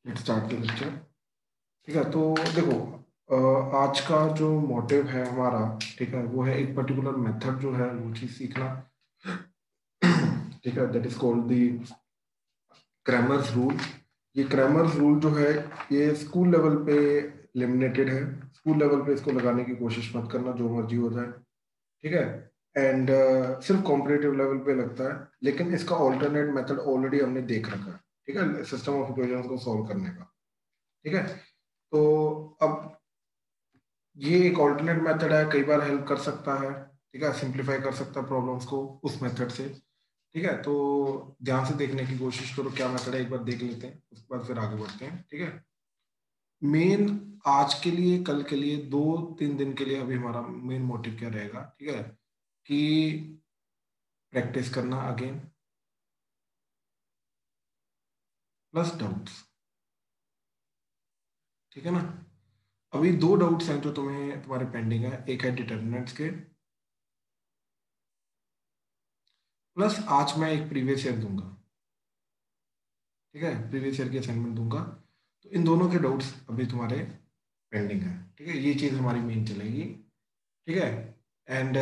Let's start the lecture. ठीक है, तो देखो आज का जो मोटिव है हमारा, ठीक है, वो है एक पर्टिकुलर मेथड जो है वो चीज सीखना। ठीक है, that is called the Cramer's rule. ये क्रैमर्स रूल जो है ये स्कूल लेवल पे लिमिटेड है। स्कूल लेवल पे इसको लगाने की कोशिश मत करना, जो मर्जी हो जाए। ठीक है, एंड सिर्फ कॉम्पिटिटिव लेवल पे लगता है, लेकिन इसका ऑल्टरनेट मेथड ऑलरेडी हमने देख रखा है। ठीक है, सिस्टम ऑफ इक्वेशंस को सॉल्व करने का। ठीक है, तो अब ये एक ऑल्टरनेट मेथड है, कई बार हेल्प कर सकता है। ठीक है, सिंप्लीफाई कर सकता है प्रॉब्लम्स को उस मेथड से। ठीक है, तो ध्यान से देखने की कोशिश करो क्या मेथड है, एक बार देख लेते हैं, उसके बाद फिर आगे बढ़ते हैं। ठीक है, मेन आज के लिए, कल के लिए, 2-3 दिन के लिए अभी हमारा मेन मोटिव क्या रहेगा, ठीक है, कि प्रैक्टिस करना अगेन प्लस डाउट्स। ठीक है ना। अभी 2 डाउट्स हैं जो तुम्हारे पेंडिंग है, एक है डिटर्मिनेंट्स के, प्लस आज मैं एक प्रीवियस ईयर दूंगा। ठीक है, प्रीवियस ईयर की असाइनमेंट दूंगा। तो इन दोनों के डाउट्स अभी तुम्हारे पेंडिंग है। ठीक है, ये चीज हमारी मेन चलेगी। ठीक है, एंड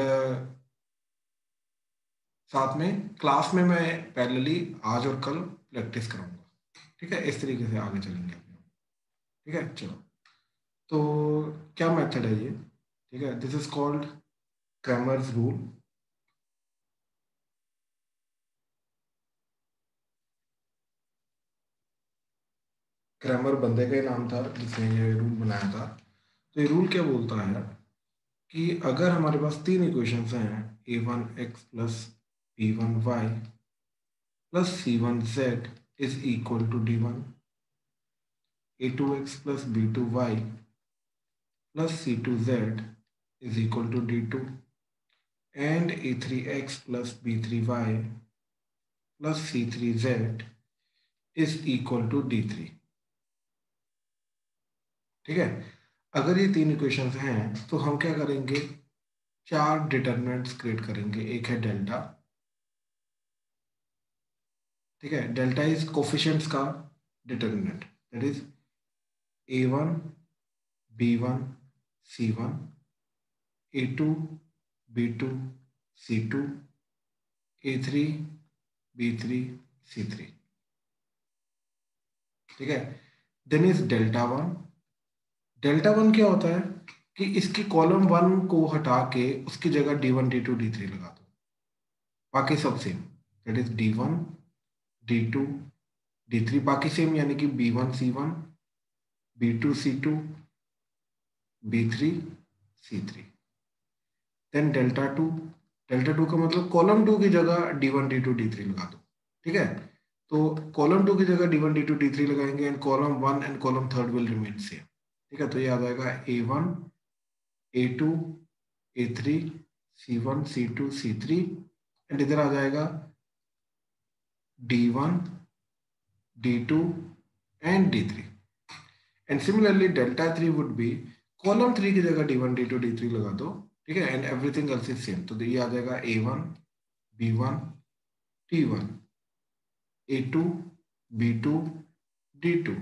साथ में क्लास में मैं पैरेलली आज और कल प्रैक्टिस कराऊंगा। ठीक है, इस तरीके से आगे चलेंगे अपने। ठीक है, चलो। तो क्या मेथड है ये? ठीक है, this is called Cramer's rule. Cramer बंदे का ही नाम था जिसने ये रूल बनाया था। तो ये रूल क्या बोलता है कि अगर हमारे पास 3 इक्वेशंस हैं, a1x plus b1y plus c1z is equal to d1, a2x plus b2y plus c2z is equal to d2, and a3x plus b3y plus c3z is equal to d3। ठीक है, अगर ये 3 इक्वेशंस हैं तो हम क्या करेंगे, 4 डिटरमिनेंट्स क्रिएट करेंगे। एक है डेल्टा। ठीक है, डेल्टा इज कोफिशिएंट्स का determinant, that is a1 b1 c1, a2 b2 c2, a3 b3 c3। ठीक है, देन इज डेल्टा 1। डेल्टा 1 क्या होता है कि इसकी कॉलम 1 को हटा के उसकी जगह d1 d2 d3 लगा दो, बाकी सब same, that is d1 d2 d3 बाकी सेम, यानी कि b1 c1 b2 c2 b3 c3। Then delta two का मतलब कॉलम 2 की जगह d1 d2 d3 लगा दो। ठीक है, तो कॉलम 2 की जगह d1 d2 d3 लगाएंगे, and column 1 and column 3 will remain same. ठीक है, तो ये आ जाएगा a1 a2 a3 c1 c2 c3, and इधर आ जाएगा d1 d2 and d3। And similarly delta 3 would be column 3 की जगह d1 d2 d3 लगा दो। ठीक है, and everything else is same, तो ये आ जाएगा a1 b1 t1 a2 b2 d2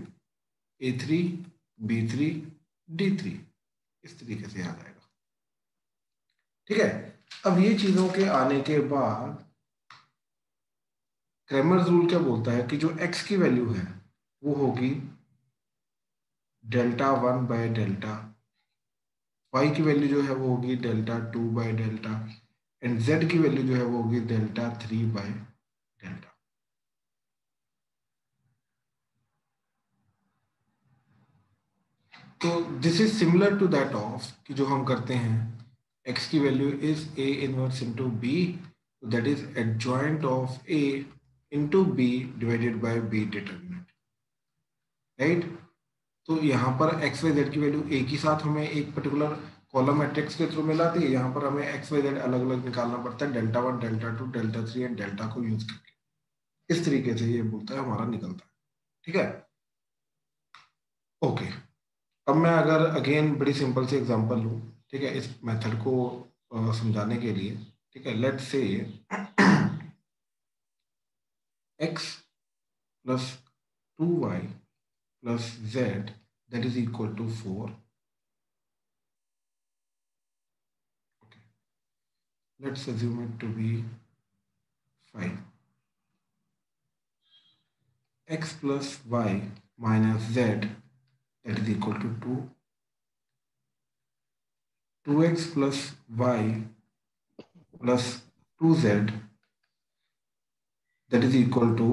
a3 b3 d3, इस तरीके से आ जाएगा। ठीक है, अब ये चीजों के आने के बाद क्रैमर्स रूल क्या बोलता है कि जो x की वैल्यू है वो होगी डेल्टा 1 बाय डेल्टा, y की वैल्यू जो है वो होगी delta 2 by delta, and z की वैल्यू जो है वो होगी डेल्टा 3 बाय डेल्टा। तो this is similar to that of कि जो हम करते हैं, x की value is a inverse into b, that is adjoint of a into b divided by b determinant. Right, तो यहाँ पर एक्स वाई जेड की वैल्यू एक ही साथ हमें एक पर्टिकुलर कॉलम मैट्रिक्स के थ्रू मिला थी, यहाँ पर हमें एक्स वाई जेड अलग अलग निकालना पड़ता है, delta 1 delta 2 delta 3 and delta को यूज करके। इस तरीके से ये बोलता है हमारा निकलता है। ठीक है, ओके। अब मैं अगर अगेन बड़ी सिंपल सी एग्जांपल लूँ, ठीक है, इस मेथड को समझाने के लिए। ठीक है, let's say x plus 2y plus z, that is equal to 4. Okay. Let's assume it to be 5. X plus y minus z, that is equal to 2. 2x plus y plus 2z, that is equal to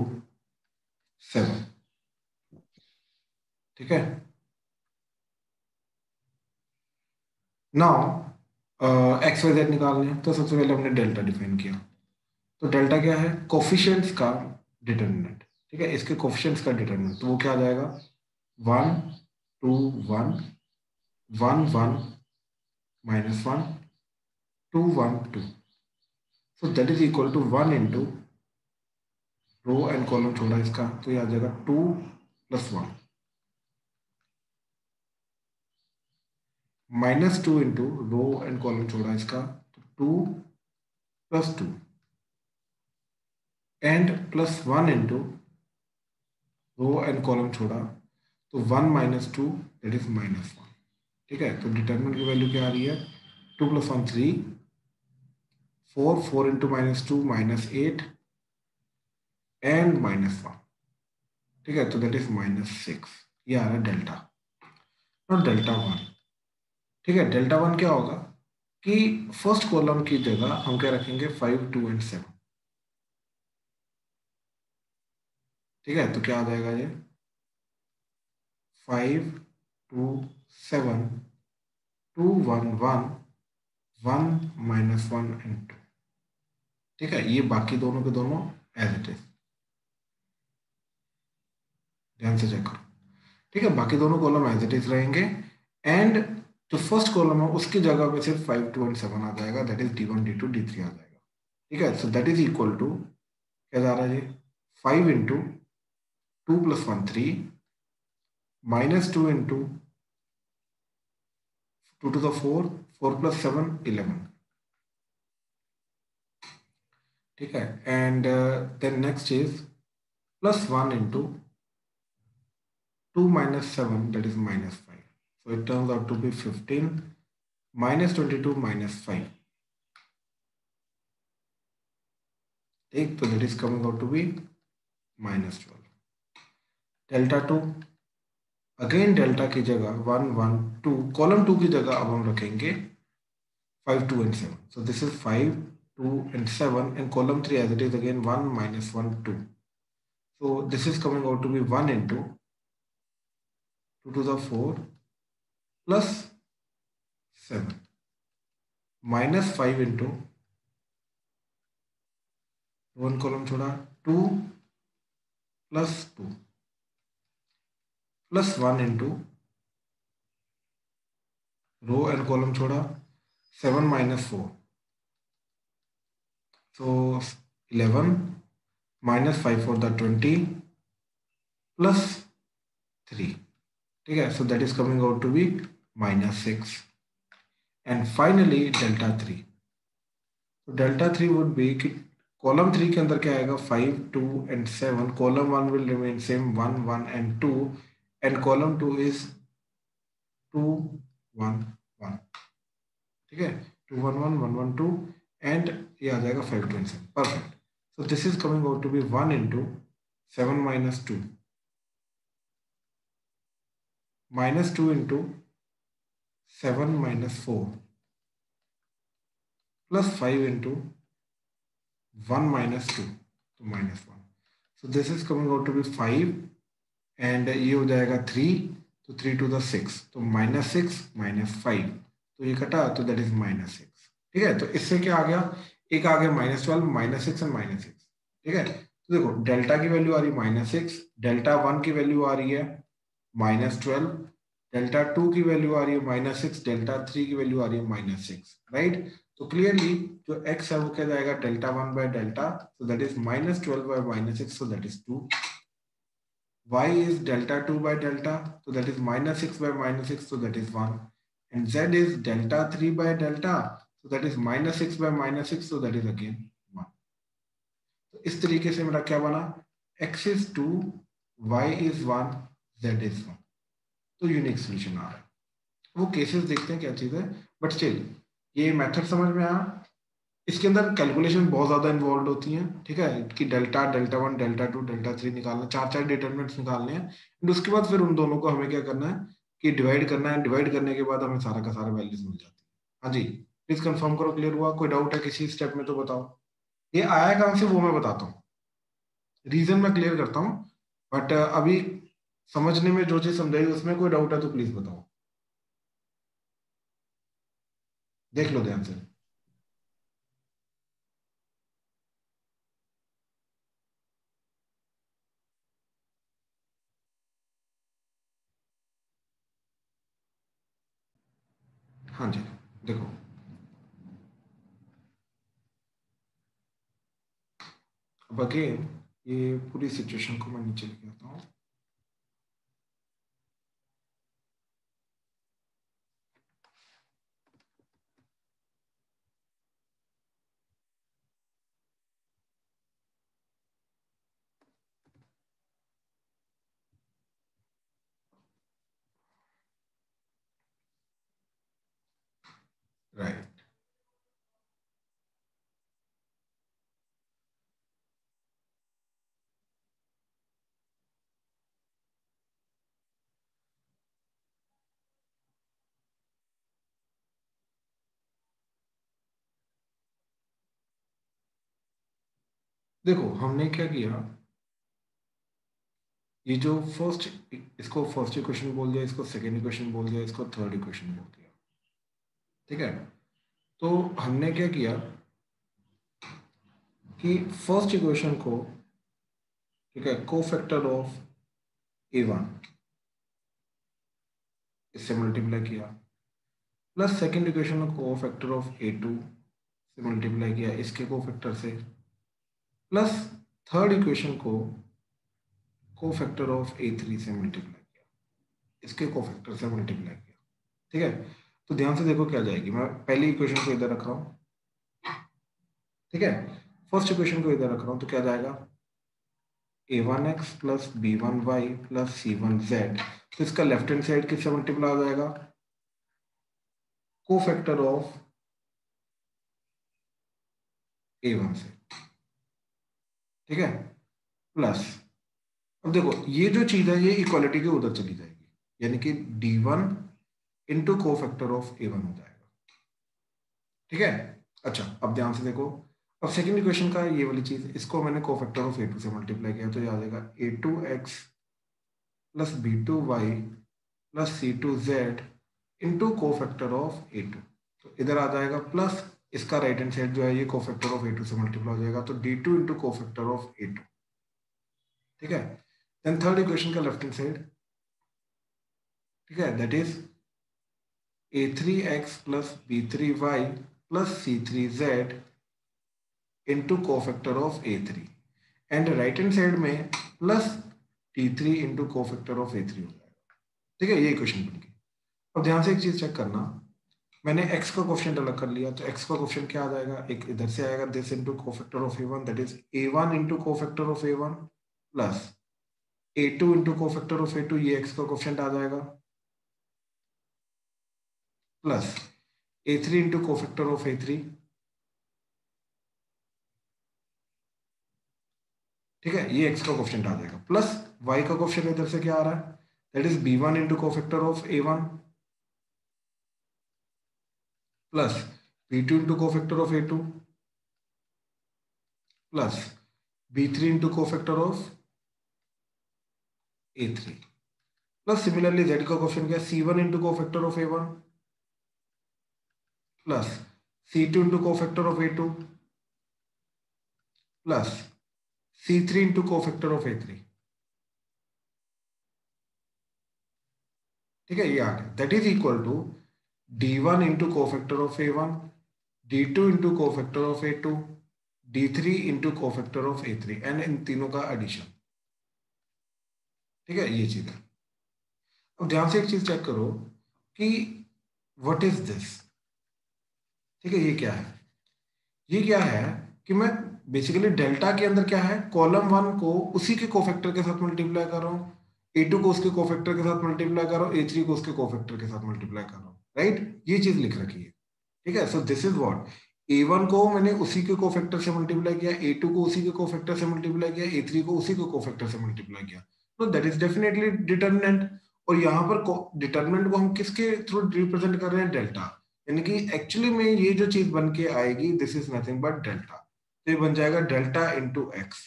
7. ठीक है. Now x y Z निकालने हैं, तो सबसे पहले हमने delta define किया. तो डेल्टा क्या है? कोफिशिएंट्स का डिटरमिनेंट. ठीक है, इसके कोफिशिएंट्स का डिटरमिनेंट, तो वो क्या आ जाएगा? 1 2 1 1 1 minus 1 2 1 2. So that is equal to 1 into row and column छोड़ा इसका, तो ये आ जाएगा 2 plus 1 minus 2 into row and column छोड़ा इसका, तो 2 plus 2 and plus 1 into row and column छोड़ा, तो 1 minus 2, that is minus 1. ठीक है, तो डिटरमिनेंट की वैल्यू क्या आ रही है? 2 plus 1 3, 4 4 into minus 2 minus 8 and minus 1. ठीक है, तो दैट इज minus 6. ये आ रहा है डेल्टा और डेल्टा 1. ठीक है, डेल्टा 1 क्या होगा कि फर्स्ट कॉलम की जगह हम क्या रखेंगे? 5 2 and 7. ठीक है, तो क्या आ जाएगा ये? 5 2 7 2 1 1 1 minus 1 and 2. ठीक है, ये बाकी दोनों के दोनों एज इट इज, ध्यान से चेक करो. ठीक है, बाकी दोनों कॉलम एज इट इज रहेंगे एंड जो फर्स्ट कॉलम है उसकी जगह पे सिर्फ 5 2 and 7 आ जाएगा, that is D1 D2 D3 आ जाएगा. ठीक है, so that is equal to क्या जा रहा है ये? 5 into 2 plus 1 3 minus 2 into 2 to the 4 4 plus 7 11. ठीक है, and then next is plus 1 into 2 minus 7, that is minus 5. So it turns out to be 15 minus 22 minus 5. ठीक, तो that is coming out to be minus 12. Delta 2, again delta की जगह 1 1 2, column 2 की जगह अब हम रखेंगे 5 2 and 7. So this is 5 2 and 7 and column 3 as it is again 1 minus 1 2. So this is coming out to be 1 into 2 to the 4 plus 7 minus 5 into 1 column छोड़ा 2 plus 2 plus 1 into row and column छोड़ा 7 minus 4, so 11 minus 5 for the 20 plus 3. ठीक है, so that is coming out to be minus 6. and finally delta 3. so delta 3 would be कि column 3 के अंदर क्या आएगा? 5 2 and 7. Column 1 will remain same 1 1 and 2 and column 2 is 2 1 1. ठीक है, 2 1 1 1 1 2 and ये आ जाएगा 5 2 and 7. Perfect. So this is coming out to be 1 into 7 minus 2 minus 2 into 7 minus 4 plus 5 into 1 minus 2, तो minus 1. So this is coming out to be 5 and ये हो जाएगा 3, तो 3 to the 6, तो minus 6 minus 5, तो ये कटा, तो that is minus 6. ठीक है, तो इससे क्या आ गया? एक आ गया -12 -6 और -6. ठीक है, तो देखो डेल्टा की वैल्यू आ रही है -6, डेल्टा 1 की वैल्यू आ रही है -12, डेल्टा 2 की वैल्यू आ रही है -6, डेल्टा 3 की वैल्यू आ रही है -6. राइट, तो क्लियरली जो x है वो क्या जाएगा? Delta 1 by delta, so that is -12 by -6, so that is 2. y is delta 2 by delta, so that is -6 by -6, so that is 1. And z is delta 3 by delta, so that is -6 by -6, so that is again 1. तो इस तरीके से मेरा क्या बना? x is 2, y is 1, z is 1, तो unique solution आ रहा है। वो केसेस देखते हैं क्या चीज है, बट स्टिल ये मेथड समझ में आया। इसके अंदर कैलकुलेशन बहुत ज्यादा इन्वॉल्व होती हैं, ठीक है, कि delta, delta one, delta two, delta three निकालना, चार चार डिटरमिनेंट्स निकालने हैं, एंड उसके बाद फिर उन दोनों को हमें क्या करना है कि डिवाइड करना है। डिवाइड करने के बाद हमें सारा का सारा वैल्यूज मिल जाती है। हाँ जी, प्लीज कंफर्म करो, क्लियर हुआ? कोई डाउट है किसी स्टेप में तो बताओ। ये आया कहाँ से वो मैं बताता हूँ, रीजन मैं क्लियर करता हूँ, बट अभी समझने में जो चीज समझाई उसमें कोई डाउट है तो प्लीज बताओ, देख लो ध्यान से। हाँ जी, देखो, अब अगेन ये पूरी सिचुएशन को मैं नीचे लेके आता हूँ। राइट, देखो हमने क्या किया, ये जो फर्स्ट, इसको फर्स्ट इक्वेशन बोल दिया, इसको सेकेंड इक्वेशन बोल दिया, इसको थर्ड इक्वेशन बोल दिया, ठीक है। तो हमने क्या किया कि फर्स्ट इक्वेशन को, ठीक है, कोफैक्टर ऑफ a1 इससे मल्टीप्लाई किया, प्लस सेकेंड इक्वेशन को कोफैक्टर ऑफ a2 से मल्टीप्लाई किया इसके कोफैक्टर से, प्लस थर्ड इक्वेशन को कोफैक्टर ऑफ a3 से मल्टीप्लाई किया इसके कोफैक्टर से मल्टीप्लाई किया, ठीक है। तो ध्यान से देखो क्या जाएगी, मैं पहली इक्वेशन को इधर रख रहा हूँ, ठीक है, फर्स्ट इक्वेशन को इधर रख रहा हूँ, तो क्या जाएगा, a1x plus b1y plus c1z, तो इसका लेफ्ट हैंड साइड किससे मल्टीप्लाई हो जाएगा, कोफैक्टर ऑफ a1 से, ठीक है, प्लस, अब देखो ये जो चीज है ये इक्वालिटी के उधर चली जाएगी, यानी कि d1 into cofactor of a1 हो जाएगा, ठीक है। अच्छा, अब ध्यान से देखो, अब सेकंड इक्वेशन का ये वाली चीज, इसको मैंने कोफैक्टर ऑफ a2 से मल्टीप्लाई किया, तो ये आ जाएगा a2x plus b2y plus c2z into cofactor of a2, तो इधर आ जाएगा प्लस, इसका राइट हैंड साइड जो है ये कोफैक्टर ऑफ a2 से मल्टीप्लाई हो जाएगा, तो d2 into cofactor of a2, ठीक है। देन थर्ड इक्वेशन का लेफ्ट हैंड साइड, ठीक है, that is a3x plus b3y plus c3z into cofactor of a3, and right hand side में plus t3 into cofactor of a3 हो जाएगा, ठीक है, ये इक्वेशन बन गई। अब ध्यान से एक चीज चेक करना, मैंने x का कोफिशिएंट अलग कर लिया, तो x का कोफिशिएंट क्या आ जाएगा, एक इधर से आएगा this into cofactor of a1, that is a1 into cofactor of a1 plus a2 into cofactor of a2, ये x का कोफिशिएंट आ जाएगा, plus a3 into cofactor of a3, ठीक है, ये x का कोफिशिएंट आ जाएगा, प्लस y का कोफिशिएंट इधर से क्या आ रहा है, that is b1 into cofactor of a1 plus b2 into cofactor of a2 plus b3 into cofactor of a3, plus similarly z का कोफिशिएंट क्या है, c1 into cofactor of a1 plus c2 into cofactor of a2 plus c3 into cofactor of a3, ठीक है, ये आ गया, that is equal to d1 into cofactor of a1, d2 into cofactor of a2, d3 into cofactor of a3, and in तीनों का addition, ठीक है, ये चीज है। अब ध्यान से एक चीज चेक करो कि व्हाट इज दिस, ठीक है, ये क्या है, ये क्या है कि मैं बेसिकली डेल्टा के अंदर क्या है, कॉलम वन को उसी के कोफैक्टर के साथ मल्टीप्लाई कर रहा हूँ, A2 को उसके कोफैक्टर के साथ मल्टीप्लाई करो, A3 को उसके कोफैक्टर के साथ मल्टीप्लाई करो, राइट? ये चीज लिख रखी है, ठीक है? So this is what, A1 को मैंने उसी के कोफैक्टर से मल्टीप्लाई किया, A2 को उसी के कोफैक्टर से मल्टीप्लाई किया, A3 को उसी के कोफैक्टर से मल्टीप्लाई किया, तो दैट इज डेफिनेटली डिटर्मिनेंट। और यहाँ पर डिटर्मिनेंट को हम किसके थ्रू रिप्रेजेंट कर रहे हैं? डेल्टा, यानी कि एक्चुअली में ये जो चीज बन के आएगी this is nothing but delta. तो ये बन जाएगा डेल्टा इंटू एक्स,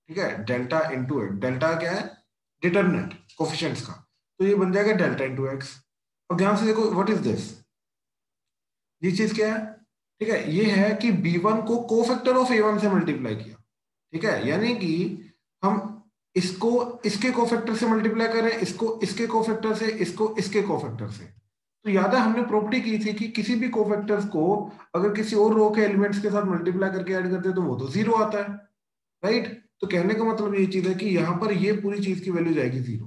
ठीक है? डेल्टा इंटू एक्स, डेल्टा क्या है? डिटर्मिनेंट कोफिशिएंट्स का, तो ये बन जाएगा डेल्टा इंटू एक्स। अब ध्यान से देखो व्हाट इज दिस, ये चीज क्या है? ठीक है, ये है कि B1 को कोफैक्टर ऑफ A1 से मल्टीप्लाई किया, ठीक है? यानी कि हम इसको इसके कोफैक्टर से मल्टीप्लाई करें, इसको इसके कोफैक्टर से, इसको इसके कोफैक्टर से। तो याद है हमने प्रॉपर्टी की थी कि किसी भी कोफैक्टर्स को अगर किसी और रो के एलिमेंट्स के साथ मल्टीप्लाई करके ऐड करते हैं तो वो तो जीरो आता है, राइट? तो कहने का मतलब ये चीज है कि यहाँ पर ये पूरी चीज की वैल्यू जाएगी जीरो,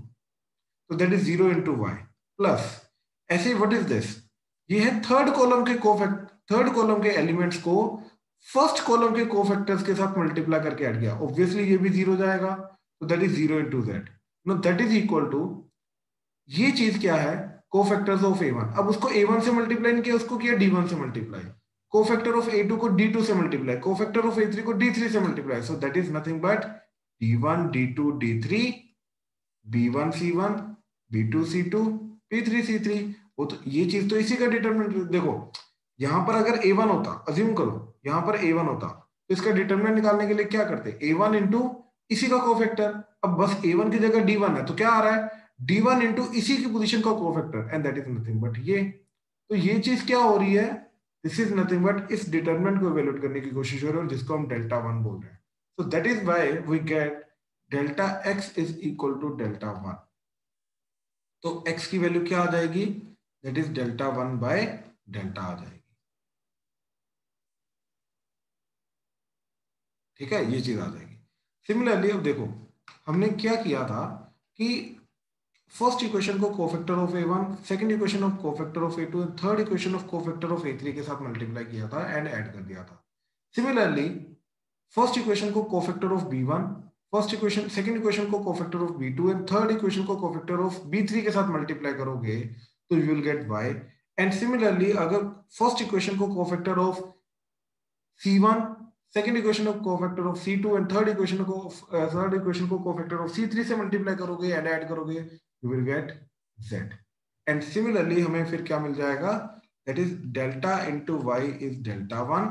तो that is zero into y plus ऐसे व्हाट इज दिस, ये है थर्ड कॉलम के थर्ड कॉलम के एलिमेंट्स को फर्स्ट कॉलम के कोफैक्टर्स के साथ मल्टीप्लाई करके ऐड किया, ऑब्वियसली ये भी जीरो जाएगा, तो that is zero into z, no that is equal to, ये चीज क्या है? Cofactors of A1। अब उसको A1 से मल्टीप्लाई नहीं किया, उसको किया D1 से मल्टीप्लाई, कोफैक्टर ऑफ A2 को D2 से मल्टीप्लाई, कोफैक्टर ऑफ A3 को D3 से multiply, so that is nothing but D1 D2 D3 B1 C1 B2 C2 B3 C3। वो तो ये चीज तो इसी का डिटरमिनेंट, देखो यहां पर अगर A1 होता, अज्यूम करो यहां पर A1 होता, तो इसका डिटरमिनेंट निकालने के लिए क्या करते? A1 इंटू इसी का कोफैक्टर, अब बस A1 की जगह D1 है तो क्या आ रहा है? D1 इंटू इसी की पोजीशन का cofactor, and that is nothing but ये। तो ये चीज क्या हो रही है? दिस इज नथिंग बट इस डिटरमिनेंट को इवैल्यूएट करने की कोशिश हो रही है, जिसको हम डेल्टा 1 बोल रहे हैं। So that is why we get delta x is equal to delta 1। तो x की वैल्यू क्या आ जाएगी? That is delta 1 by delta आ जाएगी, ठीक है? ये चीज आ जाएगी। सिमिलरली अब देखो हमने क्या किया था कि फर्स्ट इक्वेशन को cofactor of A1, second equation of cofactor of A2, third equation of cofactor of A3 के साथ मल्टीप्लाई किया था एंड ऐड कर दिया था। सिमिलरली फर्स्ट इक्वेशन को cofactor of B1, first equation second equation को cofactor of B2 and third equation को कोफैक्टर ऑफ B3 के साथ मल्टीप्लाई करोगे तो you will get y। And similarly अगर फर्स्ट इक्वेशन को cofactor of C1, second equation को cofactor of C2 and third equation को कोफैक्टर ऑफ C3 से मल्टीप्लाई करोगे एंड ऐड करोगे, you will get z। And similarly हमें फिर क्या मिल जाएगा? That is delta into y is delta 1,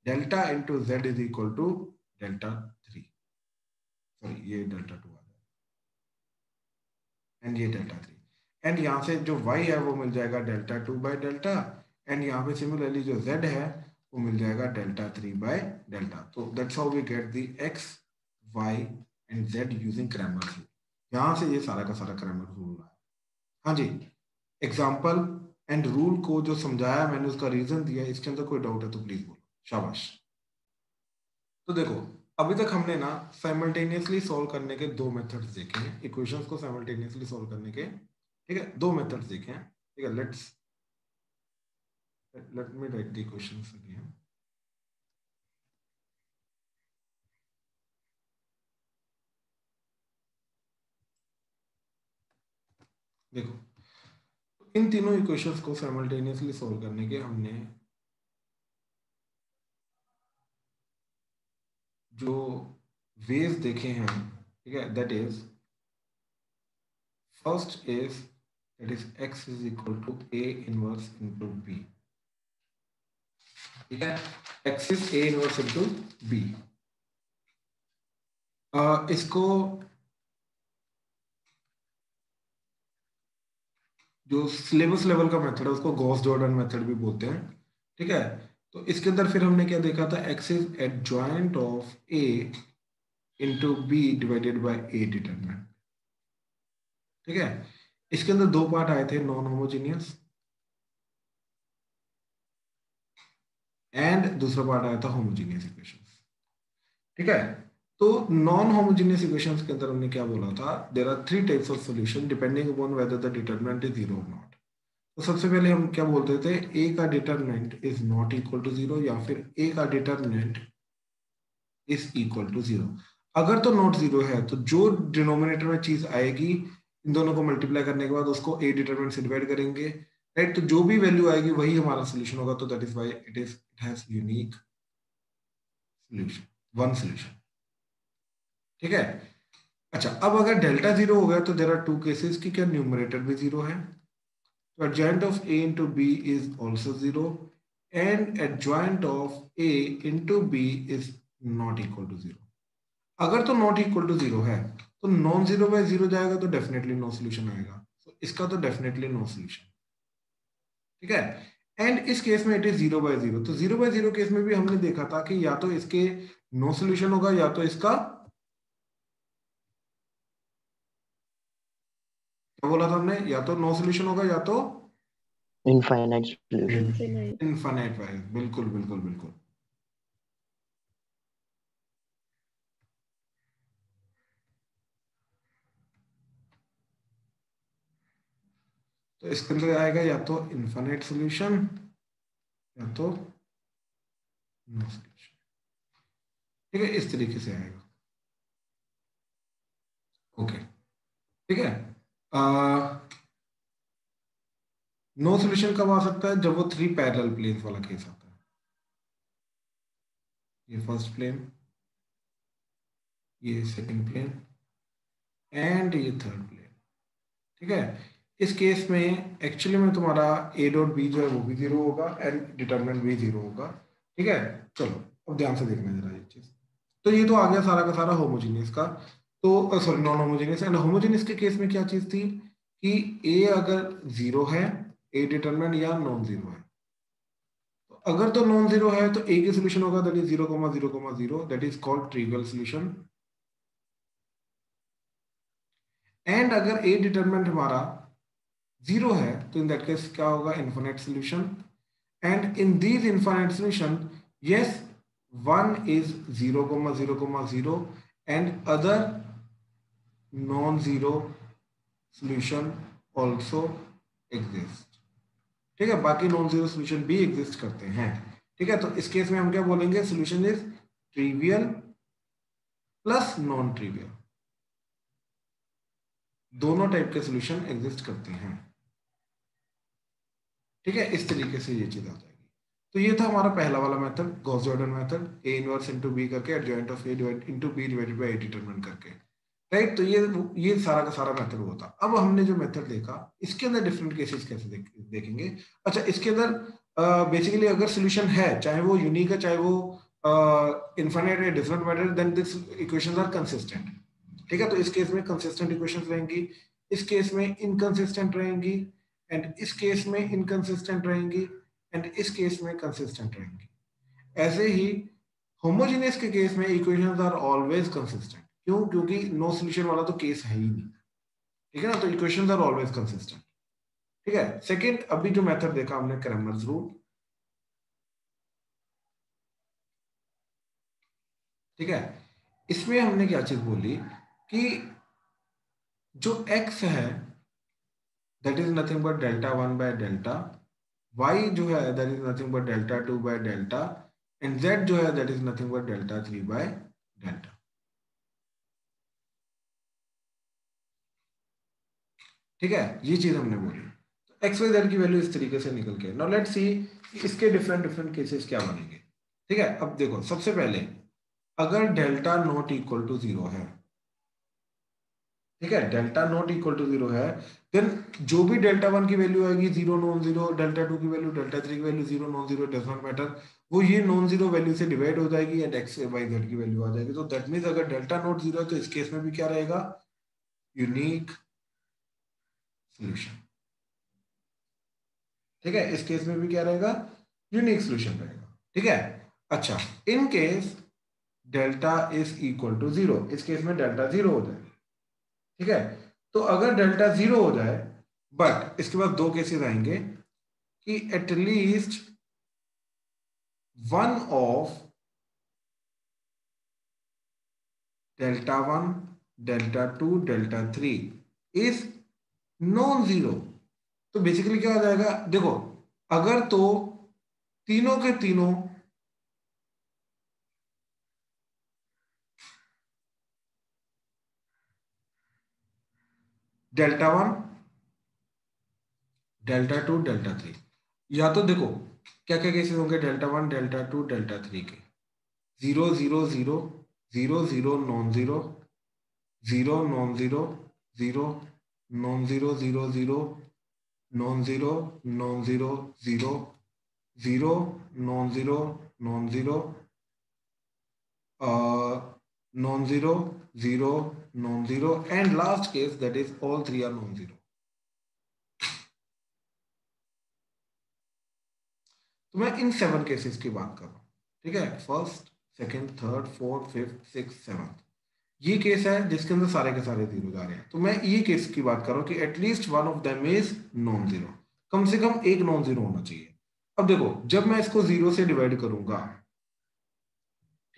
delta into z is equal to delta 3, sorry ये डेल्टा 2 आ जाएगा एंड ये डेल्टा 3, एंड यहाँ से जो y है वो मिल जाएगा डेल्टा 2 बाय डेल्टा, एंड यहाँ पे सिमिलरली जो z है वो मिल जाएगा डेल्टा 3 बाय डेल्टा। तो that's how we get the x, y and z using Cramer rule. यहाँ से ये सारा का सारा क्रैमर रूल है। हाँ जी, एग्जाम्पल एंड रूल को जो समझाया मैंने, उसका रीजन दिया, इसके अंदर कोई डाउट है तो प्लीज बोलो, शाबाश। तो देखो अभी तक हमने ना साइमल्टेनियसली सॉल्व करने के दो मेथड्स देखे हैं, इक्वेशंस को साइमल्टेनियसली सॉल्व करने के, ठीक है? दो मेथड्स देखे हैं, ठीक है? let me write the equations again। देखो इन तीनों इक्वेशंस को साइमल्टेनियसली सॉल्व करने के हमने जो वेज देखे हैं, ठीक है? That is first is that is x is equal to a inverse into b, ठीक है? x is a inverse into b। इसको जो सिलेबस लेवल का मेथड है उसको गॉस जॉर्डन मेथड भी बोलते हैं, ठीक है? तो इसके अंदर फिर हमने क्या देखा था? x is adjoint of a into b divided bye a determinant, ठीक है? इसके अंदर दो पार्ट आए थे, नॉन होमोजीनियस एंड दूसरा पार्ट आया था होमोजीनियस इक्वेशंस, ठीक है? तो नॉन होमोजीनियस इक्वेशंस के अंदर हमने क्या बोला था? There are three types of solution depending upon whether the determinant is zero और नॉट। तो सबसे पहले हम क्या बोलते थे? a का determinant is not equal to zero, या फिर a का determinant is equal to zero. अगर तो नॉट जीरो है तो जो डिनोमिनेटर में चीज आएगी इन दोनों को मल्टीप्लाई करने के बाद उसको ए डिटरमिनेंट से डिवाइड करेंगे, राइट। तो जो भी वैल्यू आएगी वही हमारा सोल्यूशन होगा, तो that is why it has unique solution, one solution, ठीक है। अच्छा, अब अगर डेल्टा जीरो हो गया तो देयर आर टू केसेस कि क्या न्यूमरेटर भी जीरो है, तो adjoint of a into b is also zero and adjoint of a into b is not equal to zero। अगर तो नॉट इक्वल टू जीरो है तो नॉन जीरो बाय जीरो जाएगा तो डेफिनेटली नो सोल्यूशन आएगा, तो इसका तो डेफिनेटली नो सोल्यूशन, ठीक है। एंड इस केस में it is zero by zero, तो जीरो बाय जीरो केस में भी हमने देखा था कि या तो इसके नो सोल्यूशन होगा या तो इसका, क्या बोला था हमने, या तो नो सोल्यूशन होगा या तो इनफाइनाइट सॉल्यूशन। इनफाइनाइट वाइज, बिल्कुल बिल्कुल बिल्कुल। तो इसके अंदर आएगा या तो इनफाइनाइट सॉल्यूशन या तो नो सोल्यूशन, ठीक है, इस तरीके से आएगा। ओके, ठीक है। नो सोल्यूशन कब आ सकता है, जब वो थ्री पैरेलल प्लेन्स वाला केस आता है। ये फर्स्ट प्लेन, ये सेकंड प्लेन एंड ये थर्ड प्लेन, ठीक है। इस केस में एक्चुअली में तुम्हारा ए डॉट बी जो है वो भी जीरो होगा एंड डिटरमिनेंट भी जीरो होगा, ठीक है। चलो अब ध्यान से देखना जरा ये चीज। तो ये तो आ गया सारा का सारा होमोजीनियस का, तो sorry non homogeneous. And homogeneous के केस में क्या चीज थी कि ए अगर जीरो है, ए डिटरमिनेंट या नॉन जीरो है, तो अगर तो नॉन जीरो है तो ए की सोल्यूशन होगा that is 0,0,0, that is called trivial solution. And अगर ए डिटरमिनेंट हमारा जीरो है तो इन दैट केस क्या होगा, infinite solution. And in these infinite solution, yes, one is 0,0,0 and other non zero solution also exist, ठीक है। बाकी नॉन जीरो सोल्यूशन भी एग्जिस्ट करते हैं, ठीक है। तो इस केस में हम क्या बोलेंगे, solution is trivial plus non trivial, दोनों टाइप के सोल्यूशन एग्जिस्ट करते हैं, ठीक है। इस तरीके से ये चीज आ जाएगी। तो ये था हमारा पहला वाला method, Gauss Jordan method, A inverse into B करके adjoint of A divide into B divided by A determinant करके, राइट। तो ये सारा का सारा मेथड हुआ था। अब हमने जो मेथड देखा इसके अंदर डिफरेंट केसेस कैसे देखेंगे। अच्छा, इसके अंदर बेसिकली अगर सोल्यूशन है, चाहे वो यूनिक है चाहे वो इनफाइनाइट है, different matter, then this equations are consistent, ठीक है। तो इस केस में कंसिस्टेंट इक्वेशंस रहेंगी, इस केस में इनकंसिस्टेंट रहेंगी, एंड इस केस में इनकंसिस्टेंट रहेंगी, एंड इस केस में कंसिस्टेंट रहेंगी। ऐसे ही होमोजेनियस के केस में इक्वेशंस आर ऑलवेज कंसिस्टेंट, क्यों, क्योंकि नो सोल्यूशन वाला तो केस है ही नहीं, ठीक है ना। तो इक्वेशंस आर ऑलवेज कंसिस्टेंट, ठीक है। सेकंड, अभी जो मेथड देखा हमने क्रैमर्स रूल, ठीक है। इसमें हमने क्या चीज बोली कि जो x है that is nothing but delta one by delta, y जो है that is nothing but delta two bye delta, and z जो है that is nothing but delta three by delta, ठीक है। ये चीज हमने बोली। तो एक्स वाई जेड की वैल्यू इस तरीके से निकल के, नाउ लेट्स सी इसके डिफरेंट डिफरेंट केसेस क्या बनेंगे, ठीक है। अब देखो, सबसे पहले अगर delta not equal to zero है, ठीक है, delta not equal to zero है, देन जो भी डेल्टा वन की वैल्यू आएगी zero non zero, delta two की वैल्यू, डेल्टा थ्री की value zero non zero, does not matter, वो ये नॉन जीरो वैल्यू से डिवाइड हो जाएगी एंड एक्स वाई जेड की वैल्यू आ जाएगी। तो दैट मीन्स अगर डेल्टा नॉट जीरो है तो इस केस में भी क्या रहेगा, यूनिक सोल्यूशन, ठीक है। इस केस में भी क्या रहेगा, यूनिक सोल्यूशन रहेगा, ठीक है। अच्छा, in case delta is equal to zero, इस केस में डेल्टा जीरो हो जाए, ठीक है। तो अगर डेल्टा जीरो हो जाए, बट इसके बाद दो केसेस आएंगे कि at least one of delta one, delta two, delta three is non zero. तो बेसिकली क्या हो जाएगा, देखो, अगर तो तीनों के तीनों डेल्टा 1, डेल्टा 2, डेल्टा 3। या तो देखो क्या क्या केसेस होंगे डेल्टा 1, डेल्टा 2, डेल्टा 3 के, 0 0 0, 0 0 non zero, 0 non zero, 0 non zero, 0 0 non zero, non zero, 0 0 non zero, non zero, non zero, 0 non zero, and last case that is all three are non zero. तो मैं इन 7 cases की बात कर रहा हूं, ठीक है, first, second, third, fourth, fifth, six, seventh. ये केस है जिसके अंदर सारे के सारे जीरो जा रहे हैं, तो मैं ये केस की बात कर रहा हूं कि at least one of them is non zero, कम से कम एक नॉन जीरो होना चाहिए। अब देखो जब मैं इसको जीरो से डिवाइड करूंगा,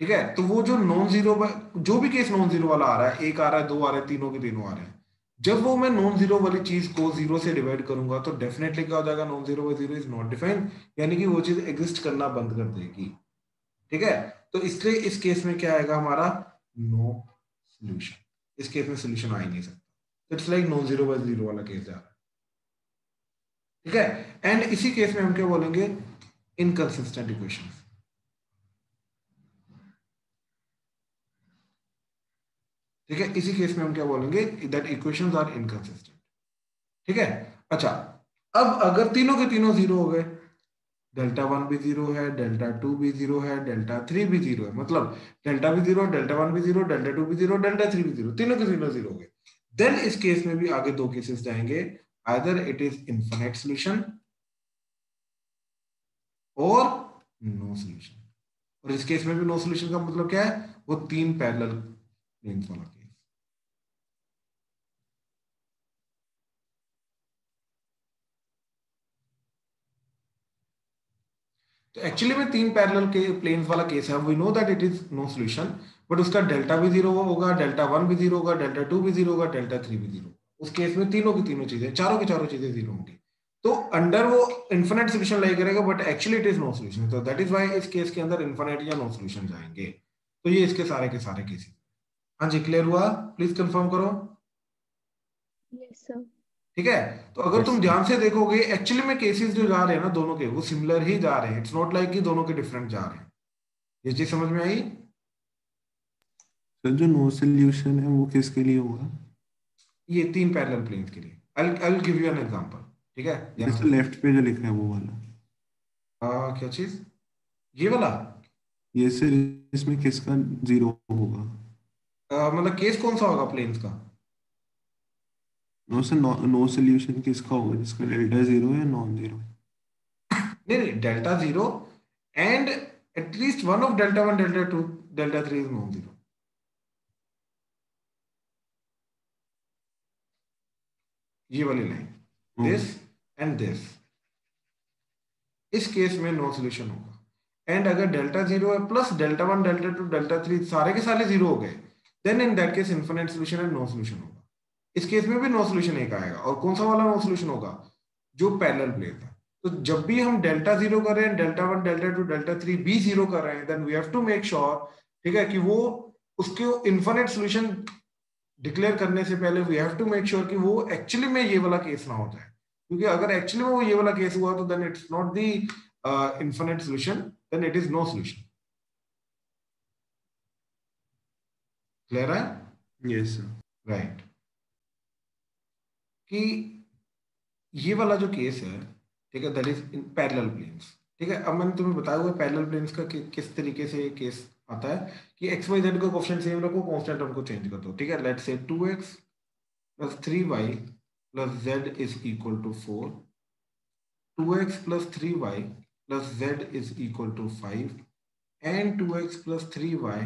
ठीक है, तो वो जो नॉन जीरो, जो भी केस नॉन जीरो वाला आ रहा है, एक आ रहा है, दो आ रहे हैं, तीनों के तीनों आ रहे हैं, जब वो मैं नॉन जीरो वाली चीज को जीरो से डिवाइड करूंगा तो डेफिनेटली क्या हो जाएगा, non zero by zero is not defined, यानी कि वो चीज एग्जिस्ट करना बंद कर देगी, ठीक है। तो इसलिए इस केस में क्या आएगा हमारा, नो सोल्यूशन, इस केस में सोल्यूशन आ ही नहीं सकता। It's like non zero by zero वाला केस जा रहा है, ठीक है। एंड इसी केस में हम क्या बोलेंगे, इनकंसिस्टेंट इक्वेशंस, ठीक है। इसी केस में हम क्या बोलेंगे, दैट इक्वेशंस आर इनकंसिस्टेंट, ठीक है। अच्छा, अब अगर तीनों के तीनों जीरो हो गए, डेल्टा 1 भी जीरो है, डेल्टा 2 भी जीरो है, डेल्टा 3 भी जीरो है, मतलब डेल्टा भी जीरो, डेल्टा 1 भी जीरो, डेल्टा 2 भी जीरो, डेल्टा 3 भी जीरो, तीनों के तीनों जीरो हो गए, देन इस केस में भी आगे दो केसेस जाएंगे, either it is infinite solution और नो सॉल्यूशन। और इस केस में भी नो सॉल्यूशन का मतलब क्या है, वो तीन पैरेलल प्लेन्स वाला केस। तो एक्चुअली में तीन पैरेलल के प्लेन्स वाला केस है, we know that it is no solution, but उसका डेल्टा भी जीरो होगा, डेल्टा 1 भी जीरो होगा, डेल्टा 2 भी जीरो होगा, डेल्टा 3 भी जीरो। उस केस में तीनों की तीनों चीजें, चारों की चारों चीजें जीरो होंगी, तो अंडर वो इन्फिनिट सॉल्यूशन लाई करेगा, but actually it is no solution, तो दैट इज व्हाई इस केस के अंदर इन्फिनिट या नो सॉल्यूशन जाएंगे। तो ये इसके सारे के सारे केसेस। हाँ जी, क्लियर हुआ, प्लीज कंफर्म करो। Yes sir. ठीक है, तो अगर Yes, तुम sir. ध्यान से देखोगे एक्चुअली में केसेस जो जा रहे हैं ना दोनों के, वो सिमिलर ही जा रहे हैं, इट्स नॉट लाइक कि दोनों के डिफरेंट जा रहे हैं। ये चीज समझ में आई। सर जो नो सोल्यूशन है वो किसके लिए होगा? ये तीन पैरेलल प्लेन्स के लिए। I give you an example, ठीक है, ये ध्यान तो से लेफ्ट पे जो लिखा है वो वाला, क्या चीज, ये वाला, ये सर इसमें किसका जीरो होगा? मतलब केस कौन सा होगा प्लेन्स का। नो सर, नो सोल्यूशन किसका होगा, जिसका डेल्टा जीरो है, नॉन जीरो? नहीं नहीं, delta zero and at least one of delta 1, delta 2, delta 3 is non zero. ये वाली लाइन, दिस एंड दिस, इस केस में नो सोल्यूशन होगा। एंड अगर डेल्टा जीरो है प्लस डेल्टा 1, डेल्टा 2, डेल्टा 3 सारे के सारे जीरो हो गए, then in that case infinite solution and no solution होगा। इस केस में भी नो सोल्यूशन एक आएगा, और कौन सा वाला नो सोल्यूशन होगा, जो पैरेलल प्लेन था। तो जब भी हम डेल्टा जीरो कर रहे हैं, डेल्टा 1, डेल्टा 2, डेल्टा 3 भी जीरो कर रहे हैं, then we have to make sure, ठीक है, कि वो उसके इनफिनिट सोल्यूशन डिक्लेयर करने से पहले we have to make sure कि वो एक्चुअली में ये वाला केस ना हो जाए, क्योंकि अगर एक्चुअली में वो ये वाला केस हुआ तो then it's not the infinite solution, then it is no solution. Clear है? Yes sir. Right. कि ये वाला जो केस है, ठीक है, that is in parallel planes, ठीक है। अब मैंने तुम्हें बताया हुआ पैरेलल प्लेन्स का किस तरीके से केस आता है कि एक्स वाई जेड का कोएफिशिएंट सेम रखो, कांस्टेंट टर्म को चेंज कर दो, ठीक है। Let's say 2x plus 3y plus z is equal to 4, 2x plus 3y plus z is equal to 5, and 2x plus 3y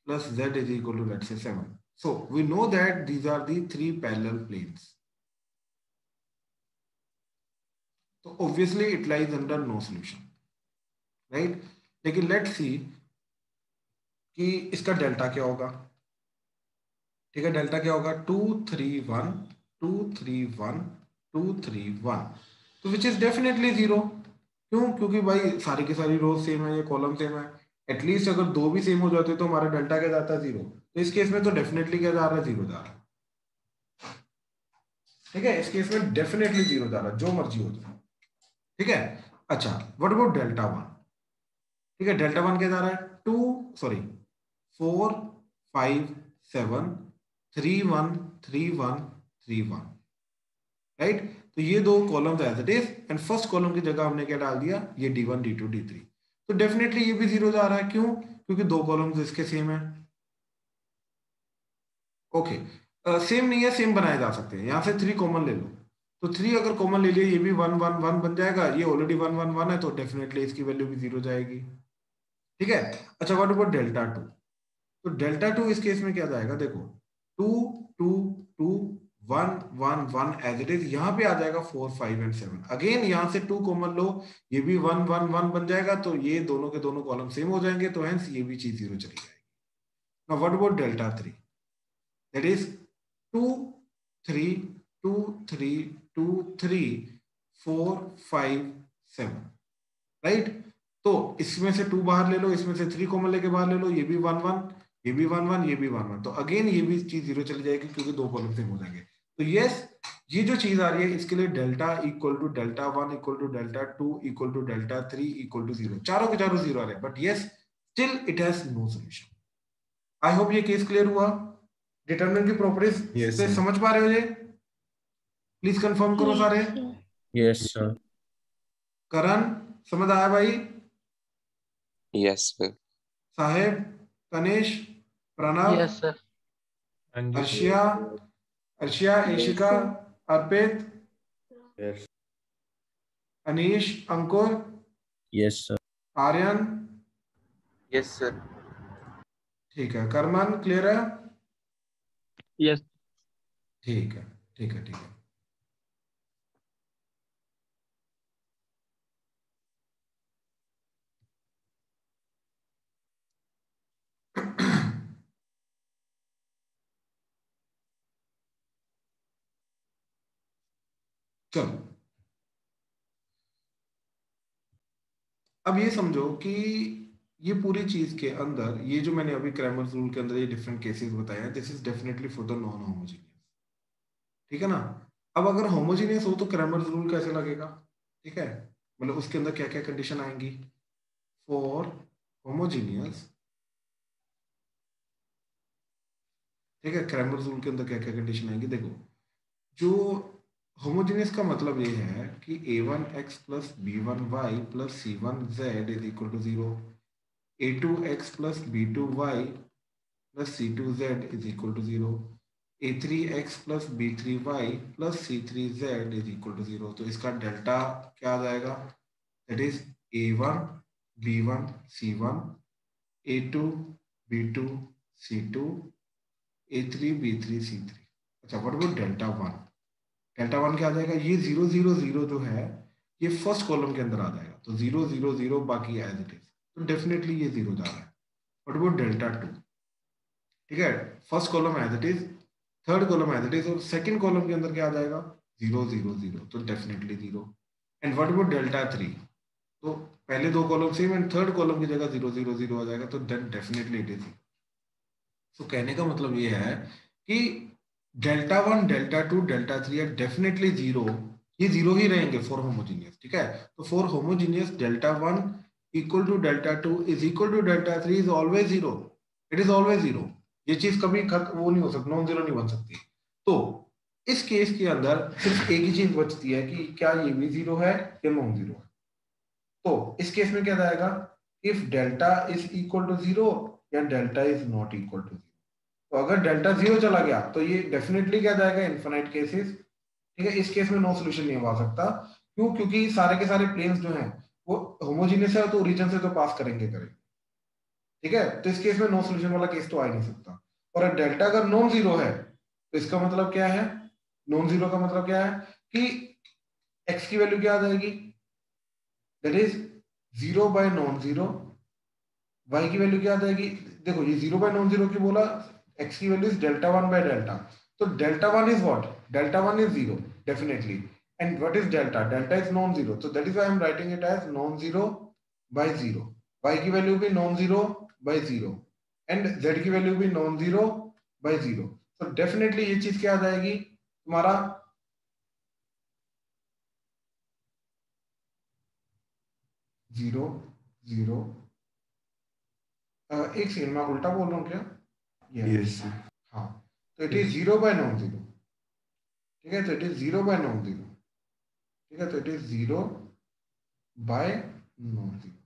plus z is equal to, let's say, 7. So we know that these are the three parallel planes. So obviously it lies under no solution, right? लेकिन let's see कि इसका delta क्या होगा, ठीक है। Delta क्या होगा, 2 3 1, 2 3 1, 2 3 1, तो विच इज डेफिनेटली जीरो। क्यों? क्योंकि भाई सारी की सारी रोज सेम है, ये कॉलम सेम है। एटलीस्ट अगर दो भी सेम हो जाते तो हमारा डेल्टा क्या जाता है, जीरो। तो इस केस में तो डेफिनेटली क्या जा रहा है, जीरो जा रहा है। ठीक है, इस केस में डेफिनेटली जीरो जा रहा है, जो मर्जी हो जाए। ठीक है, अच्छा व्हाट अबाउट डेल्टा वन? ठीक है, डेल्टा वन क्या जा रहा है? 4 5 7 3 1 3 1 3 1, राइट। तो ये दो columns as it is, and first column की जगह हमने क्या डाल दिया? ये D1 D2 D3। तो डेफिनेटली ये भी जीरो जा रहा है, क्यों? क्योंकि दो कॉलम्स इसके सेम है। ओके, सेम नहीं है, सेम बनाए जा सकते हैं। यहां से 3 कॉमन ले लो, तो 3 अगर कॉमन ले लिया, ये भी 1 1 1 बन जाएगा, ये ऑलरेडी 1 1 1 है, तो डेफिनेटली इसकी वैल्यू भी जीरो जाएगी। ठीक है, अच्छा व्हाट अबाउट डेल्टा टू? तो डेल्टा टू इस केस में क्या जाएगा? देखो 2 2 2 1 1 1 एज इट इज, यहां पे आ जाएगा 4 5 एंड 7। अगेन यहां से 2 कॉमन लो, ये भी 1 1 1 बन जाएगा, तो ये दोनों के दोनों कॉलम सेम हो जाएंगे, तो हेंस ये भी चीज जीरो चली जाएगी। Now what about delta three? That is 2 3 2 3 2 3 4 5 7, right. तो इसमें से 2 बाहर ले लो, इसमें से 3 कॉमन लेके बाहर ले लो, ये भी 1 1, ये भी 1 1, ये भी 1 1, तो अगेन ये भी चीज जीरो चली जाएगी, क्योंकि दो कॉलम सेम हो जाएंगे। तो यस, ये जो चीज आ रही है इसके लिए delta equal to delta one equal to delta two equal to delta three equal to zero, चारों के चारों जीरो आ रहे हैं, but yes still it has no solution. I hope ये केस क्लियर हुआ। डिटरमिनेंट की प्रॉपर्टीज से समझ पा रहे हो? ये प्लीज कंफर्म करो सारे। Yes sir. करण समझ आया भाई? Yes sir. Saheb, Tanesh, Pranav, yes sir. Arshia, Ishika, Arpit, yes. Anish, Ankur, yes sir. Aryan, yes sir. ठीक है, करमन क्लियर है? यस। ठीक है, ठीक है, ठीक है। चलो अब ये समझो कि ये पूरी चीज के अंदर, ये जो मैंने अभी क्रैमर्स रूल के अंदर ये डिफरेंट केसेस बताए हैं, this is definitely for the non homogeneous. ठीक है ना? अब अगर होमोजीनियस हो तो क्रैमर्स रूल कैसे लगेगा? ठीक है, मतलब उसके अंदर क्या क्या कंडीशन आएंगी? फॉर होमोजीनियस, ठीक है, क्रैमर्स रूल के अंदर क्या क्या कंडीशन आएंगी? देखो, जो होमोजीनियस का मतलब ये है कि a1x plus b1y plus c1z is equal to 0, a2x plus b2y plus c2z is equal to 0, a3x plus b3y plus c3z is equal to 0। तो इसका डेल्टा क्या आ जाएगा? That is a1 b1 c1, a2 b2 c2, a3 b3 c3। अच्छा what about delta one? Delta one क्या आ जाएगा? ये 0 0 0 जो है ये फर्स्ट कॉलम के अंदर आ जाएगा, तो 0 0 0 बाकी एज इट इज, तो डेफिनेटली ये जीरो जा रहा है। What about delta two? ठीक है, first column as it is, third column as it is, और सेकंड कॉलम के अंदर क्या आ जाएगा? 0 0 0, तो definitely zero. And what about delta three? तो पहले दो column same and third column की जगह 0 0 0 आ जाएगा, तो देन डेफिनेटली इट इज। तो कहने का मतलब ये है कि delta one, delta two, delta three are definitely zero, ये जीरो ही रहेंगे फॉर होमोजीनियस। ठीक है, तो for homogeneous delta one equal to delta two is equal to delta three is always zero, it is always zero. ये चीज कभी वो नहीं हो सकती, नॉन जीरो नहीं बन सकती। तो इस केस के अंदर सिर्फ एक ही चीज बचती है कि क्या ये भी जीरो है या नॉन जीरो है। तो इस केस में क्या जाएगा? If delta is equal to zero या delta is not equal to zero. तो अगर डेल्टा जीरो चला गया तो ये डेफिनेटली क्या जाएगा? Infinite cases. ठीक है, इस केस में नो सोल्यूशन नहीं आ सकता। क्यों? क्योंकि सारे के सारे प्लेन्स जो हैं वो होमोजीनियस है, तो ओरिजिन से तो पास करेंगे। ठीक है, तो इस केस में नो सोल्यूशन वाला केस तो आ ही नहीं सकता। और डेल्टा अगर नॉन जीरो है तो इसका मतलब क्या है? नॉन जीरो का मतलब क्या है कि एक्स की वैल्यू क्या आ जाएगी? That is 0 by non zero. Y की वैल्यू क्या आ जाएगी? देखो, ये 0 बाय नॉन जीरो की बोला, x की value is delta one by delta, तो delta one is what? Delta one is zero definitely, and what is delta? Delta is non zero, so that is why I am writing it as non zero by zero. y की value भी non zero by zero and z की value भी non zero by zero. तो definitely ये चीज क्या आ जाएगी तुम्हारा? 0 0। एक सेकंड, मैं उल्टा बोल रहा हूँ क्या? Yes, sir. हाँ, तो it is 0 by non zero. ठीक है, तो it is 0 by non zero. ठीक है, तो it is 0 by non zero.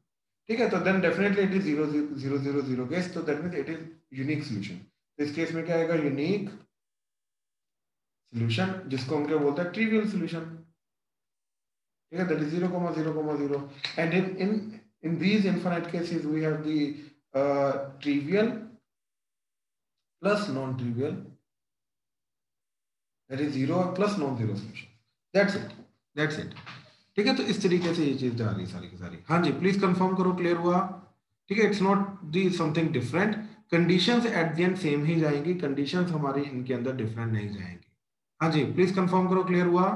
ठीक है, तो then definitely it is 0 0 0 0 case, तो that means it is unique solution. तो इस केस में क्या आएगा? यूनिक सॉल्यूशन, जिसको हम क्या बोलते हैं? Trivial solution. ठीक है, that is 0 0 0। And in these infinite cases we have the trivial plus non-trivial, that is 0 plus non-zero solution. That's it। ठीक है, तो इस तरीके से ये चीज जा रही सारी की सारी। हाँ जी, प्लीज कंफर्म करो, क्लियर हुआ? ठीक है, it's not the something different. Conditions at the end same ही जाएंगी, कंडीशंस हमारी इनके अंदर डिफरेंट नहीं जाएंगी। हाँ जी, प्लीज कंफर्म करो, क्लियर हुआ?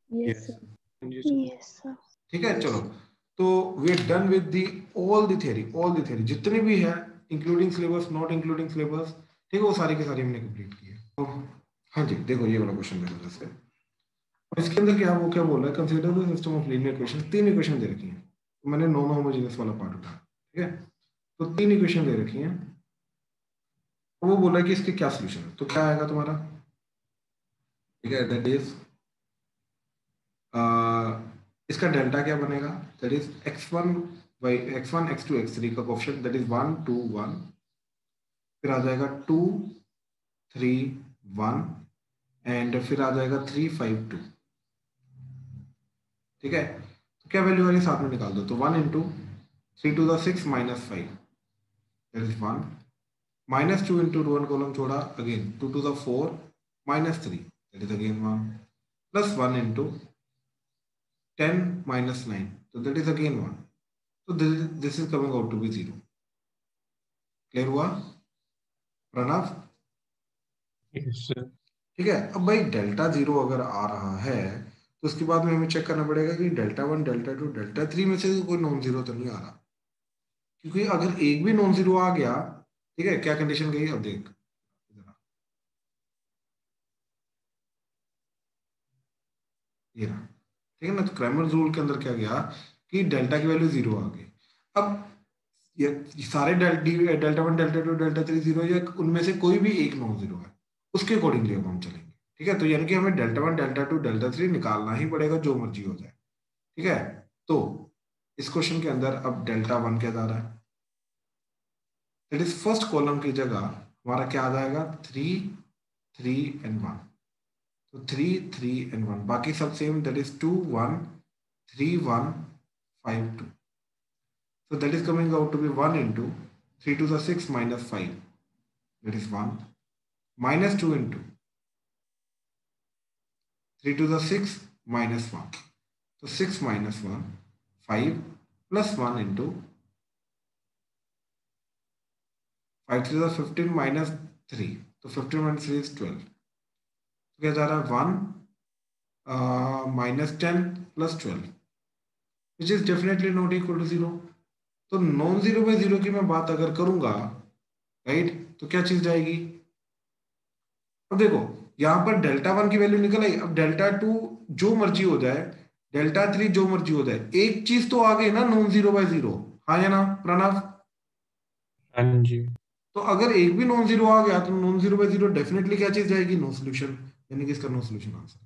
Yes, sir. Yes, sir. ठीक है, चलो, तो we are done with the all the theory जितनी भी है, including syllabus, not including syllabus. ठीक है, वो सारी की सारी हमने कंप्लीट की है। तो हाँ जी, देखो ये वाला क्वेश्चन देखो जैसे, इसके अंदर क्या वो क्या बोल रहा है? Consider the system of linear equation. 3 equation दे रखी हैं, तो मैंने नॉन होमोजेनियस वाला पार्ट उठाया। ठीक है, तो 3 इक्वेशन दे रखी हैं, तो वो बोल रहा है कि इसके क्या सोल्यूशन है। तो क्या आएगा तुम्हारा? ठीक है, दैट इज इसका डेल्टा क्या बनेगा? That is x1 x1 x2 x3 का कोएफिशिएंट, दैट इज 1 2 1। फिर आ जाएगा 2 3 1 एंड फिर आ जाएगा 3 5 2। ठीक है, तो क्या वैल्यू आ रही है साथ में निकाल दो। तो 1 into 3 to the 6 minus 5, that is 1, minus 2 into 1 column छोड़ा, again 2 to the 4 minus 3, that is again 1, plus 1 into 10 minus 9, so that is again 1, so this is coming out to be 0। Clear हुआ Pranav? Yes, sir. ठीक है, अब भाई delta 0 अगर आ रहा है तो उसके बाद में हमें चेक करना पड़ेगा कि डेल्टा 1 डेल्टा 2 डेल्टा 3 में से कोई नॉन जीरो तो नहीं आ रहा, क्योंकि अगर एक भी नॉन जीरो आ गया, ठीक है, क्या कंडीशन गई? अब देख ये रहा। ठीक है ना, तो क्रैमर रूल के अंदर क्या गया कि डेल्टा की वैल्यू 0 आ गई। अब ये सारे डेल्टा 1 डेल्टा 2 डेल्टा 3 0, या उनमें से कोई भी एक नॉन जीरो है, उसके अकॉर्डिंगली अब हम चलेंगे। ठीक है, तो यानी कि हमें डेल्टा 1 डेल्टा 2 डेल्टा 3 निकालना ही पड़ेगा, जो मर्जी हो जाए। ठीक है, तो इस क्वेश्चन के अंदर अब डेल्टा 1 क्या जा रहा है? दैट इज फर्स्ट कॉलम की जगह हमारा क्या आ जाएगा? 3 3 एंड 1। तो 3 3 एंड 1, बाकी सब same, that is 2 1 3 1 5 2। So that is coming out to be 1 into 3 to the 6 minus 5, that is 1, minus 2 into 3 to the 6 minus 1, so 6 minus 1 5, plus 1 into 5 to the 15 minus 3, so 15 minus 3 is 12। तो क्या जा रहा है? 1 minus 10 plus 12, which is definitely not equal to 0। तो non zero by zero की मैं बात अगर करूंगा, राइट, तो क्या चीज जाएगी? अब देखो यहां पर डेल्टा 1 की वैल्यू निकल आई, अब डेल्टा 2 जो मर्जी हो जाए, डेल्टा 3 जो मर्जी हो जाए, एक चीज तो आ गई ना नॉन जीरो बाय जीरो। हाँ या ना प्रणव? हाँ जी। तो अगर एक भी नॉन जीरो आ गया तो non zero by zero definitely क्या चीज जाएगी? नो सोल्यूशन, यानी कि इसका नो सोल्यूशन आंसर।